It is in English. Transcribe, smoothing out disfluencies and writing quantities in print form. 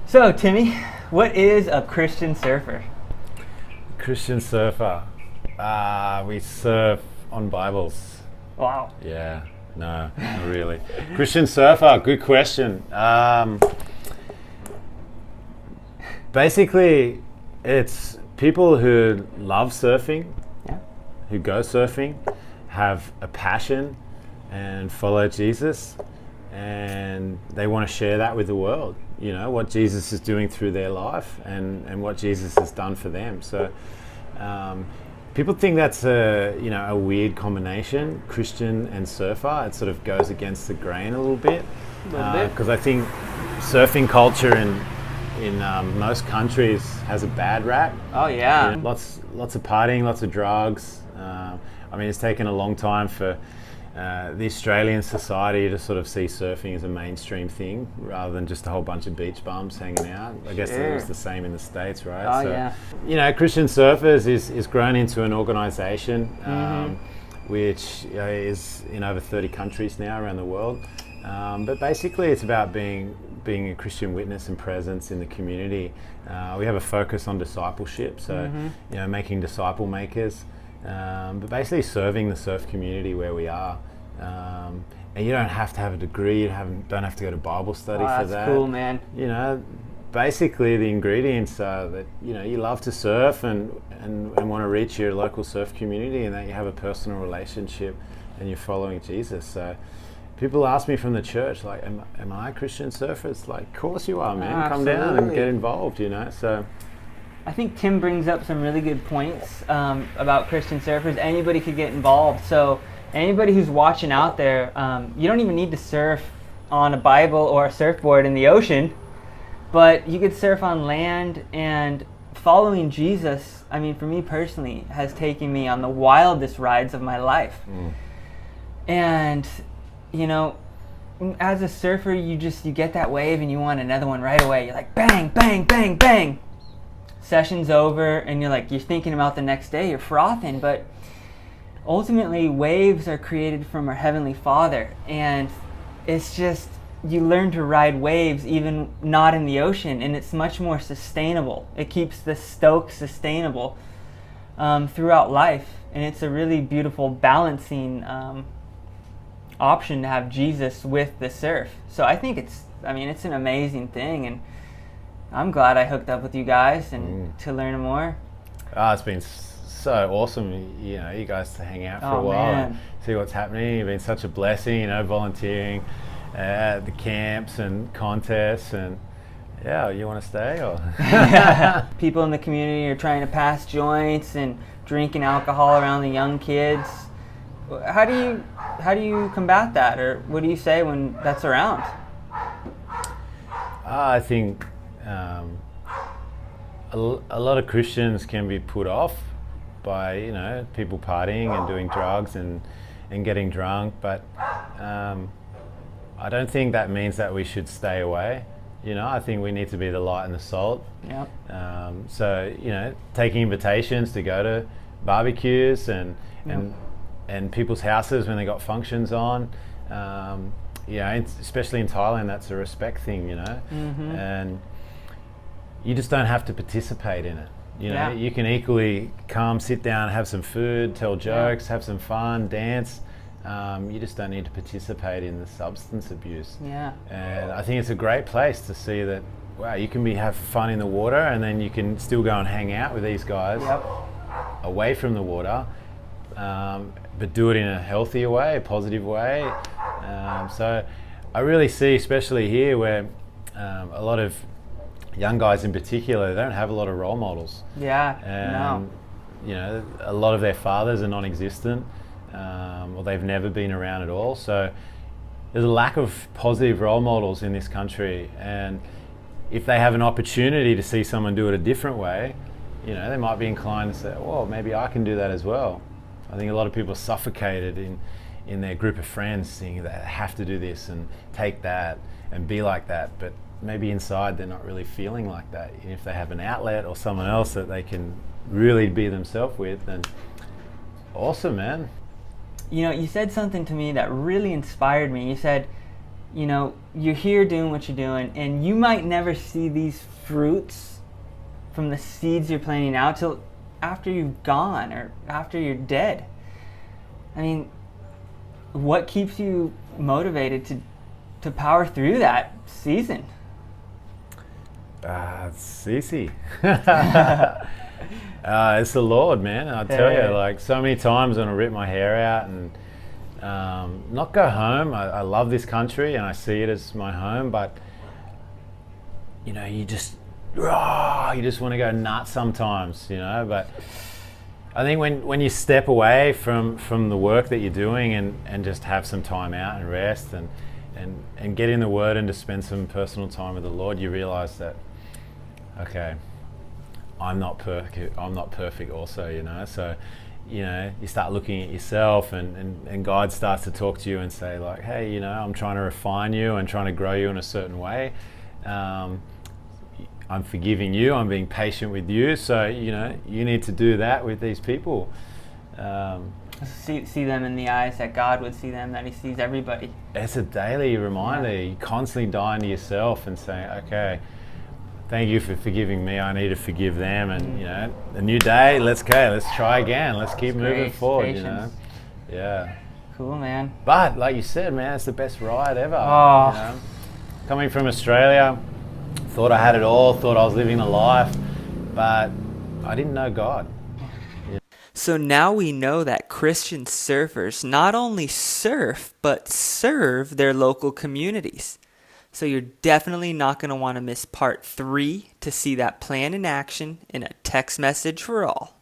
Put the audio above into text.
So, Timmy, what is a Christian surfer? Christian surfer. We surf on Bibles. Wow. Yeah, no, not really. Christian surfer, good question. Basically, it's people who love surfing, Yeah. who go surfing, have a passion and follow Jesus, and they want to share that with the world. You know, what Jesus is doing through their life and what Jesus has done for them. So people think that's a weird combination, Christian and surfer. It sort of goes against the grain a little bit. Because I think surfing culture in most countries has a bad rap. Oh, yeah. You know, lots of partying, lots of drugs. I mean, it's taken a long time for the Australian society to sort of see surfing as a mainstream thing rather than just a whole bunch of beach bums hanging out. I guess it was the same in the States, right? Oh, yeah. You know, Christian Surfers is grown into an organisation which is in over 30 countries now around the world. But basically it's about being a Christian witness and presence in the community. We have a focus on discipleship, so making disciple makers. But basically serving the surf community where we are. And you don't have to have a degree, you don't have to go to Bible study for that. That's cool, man. You know, basically the ingredients are that, you know, you love to surf and want to reach your local surf community, and that you have a personal relationship and you're following Jesus. So people ask me from the church, like, am I a Christian surfer? It's like, of course you are, man. Come down and get involved, you know. So I think Tim brings up some really good points about Christian surfers. Anybody could get involved. So anybody who's watching out there, you don't even need to surf on a Bible or a surfboard in the ocean, but you could surf on land. And following Jesus, I mean, for me personally, has taken me on the wildest rides of my life. And, you know, as a surfer, you get that wave and you want another one right away. You're like, bang, bang, bang, bang. Session's over and you're thinking about the next day, you're frothing, but ultimately waves are created from our Heavenly Father, and it's just, you learn to ride waves even not in the ocean, and it's much more sustainable. It keeps the stoke sustainable throughout life, and it's a really beautiful balancing option to have Jesus with the surf. So I think it's an amazing thing, and I'm glad I hooked up with you guys and to learn more. It's been so awesome, you know, you guys to hang out for a while and see what's happening. You've been such a blessing, you know, volunteering at the camps and contests, and you want to stay or? People in the community are trying to pass joints and drinking alcohol around the young kids. How do you combat that, or what do you say when that's around? I think a lot of Christians can be put off by, you know, people partying and doing drugs and getting drunk, but I don't think that means that we should stay away. You know, I think we need to be the light and the salt. Yep. So, you know, taking invitations to go to barbecues and people's houses when they got functions on. Especially in Thailand, that's a respect thing, you know. And you just don't have to participate in it. You know, you can equally come, sit down, have some food, tell jokes, have some fun, dance. You just don't need to participate in the substance abuse. Yeah. And I think it's a great place to see that, wow, you can have fun in the water, and then you can still go and hang out with these guys away from the water, but do it in a healthier way, a positive way. So I really see, especially here, where a lot of young guys in particular, they don't have a lot of role models. No. You know, a lot of their fathers are non-existent, or they've never been around at all. So there's a lack of positive role models in this country, and if they have an opportunity to see someone do it a different way, you know, they might be inclined to say, well, maybe I can do that as well. I think a lot of people are suffocated in their group of friends, seeing that they have to do this and take that and be like that, but maybe inside they're not really feeling like that. And if they have an outlet or someone else that they can really be themselves with, then awesome, man. You know, you said something to me that really inspired me. You said, you're here doing what you're doing, and you might never see these fruits from the seeds you're planting now till after you've gone or after you're dead. I mean, what keeps you motivated to power through that season? It's easy. It's the Lord, man. I tell you, like so many times when I rip my hair out and not go home. I love this country and I see it as my home, but you just want to go nuts sometimes, But I think when you step away from the work that you're doing and just have some time out and rest and get in the Word and to spend some personal time with the Lord, you realize that, okay, I'm not perfect also, so you start looking at yourself and God starts to talk to you and say like, hey, I'm trying to refine you and trying to grow you in a certain way. I'm forgiving you, I'm being patient with you, so you need to do that with these people. See them in the eyes that God would see them, that He sees everybody. It's a daily reminder. You constantly dying to yourself and saying, okay, thank you for forgiving me, I need to forgive them, and a new day, let's try again, let's keep moving forward, patience. Yeah. Cool, man. But like you said, man, it's the best ride ever. Coming from Australia, thought I had it all, thought I was living a life, but I didn't know God. So now we know that Christian surfers not only surf, but serve their local communities. So you're definitely not going to want to miss part 3 to see that plan in action in a text message for all.